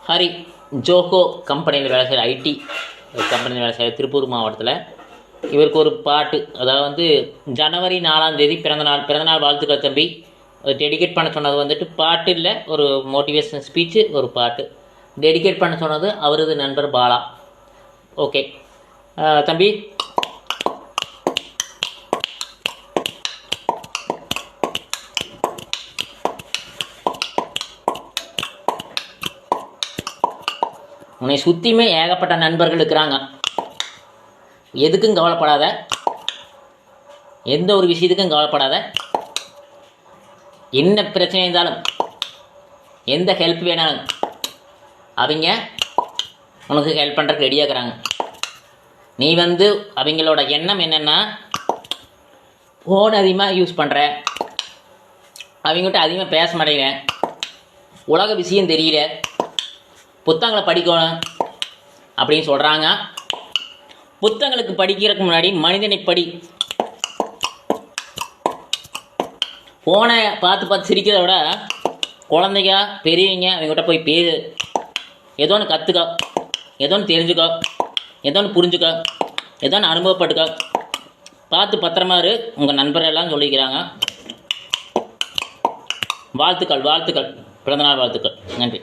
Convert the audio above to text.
Hari Joko கம்பெனியில் வேலை செய்கிற ஐடி கம்பெனியில் வேலை செய்கிற திருப்பூர் மாவட்டத்தில் இவருக்கு ஒரு பாட்டு, அதாவது ஜனவரி 4ஆம் தேதி பிறந்தநாள் வாழ்த்துக்கள் தம்பி. டெடிகேட் பண்ண சொன்னது வந்துட்டு பாட்டு இல்லை, ஒரு மோட்டிவேஷன் ஸ்பீச்சு, ஒரு பாட்டு டெடிகேட் பண்ண சொன்னது அவரது நண்பர் பாலா. ஓகே தம்பி, உன்னை சுற்றியுமே ஏகப்பட்ட நண்பர்கள் இருக்கிறாங்க. எதுக்கும் கவலைப்படாத, எந்த ஒரு விஷயத்துக்கும் கவலைப்படாத. என்ன பிரச்சனை இருந்தாலும், எந்த ஹெல்ப் வேணாலும் அவங்க உனக்கு ஹெல்ப் பண்ணுறதுக்கு ரெடியாக இருக்கிறாங்க. நீ அவங்களோட எண்ணம் என்னென்னா, ஃபோன் அதிகமாக யூஸ் பண்ணுற, அவங்ககிட்ட அதிகமாக பேச மாட்டேங்கிற, உலக விஷயம் தெரியல, புத்தகங்களை படிக்கணும் அப்படின்னு சொல்கிறாங்க. புத்தகங்களுக்கு படிக்கிறதுக்கு முன்னாடி மனிதனை படி. ஃபோனை பார்த்து சிரிக்கிறத விட குழந்தைங்க பெரியவங்க அவங்ககிட்ட போய் ஏதோ ஒன்று கற்றுக்க, ஏதோ ஒன்று தெரிஞ்சுக்க, ஏதோ ஒன்று புரிஞ்சுக்க, ஏதோ ஒன்று அனுபவப்பட்டுக்க. பார்த்து பத்திரமா இரு. உங்கள் நண்பரெல்லாம் சொல்லிக்கிறாங்க. வாழ்த்துக்கள், பிறந்தநாள் வாழ்த்துக்கள். நன்றி.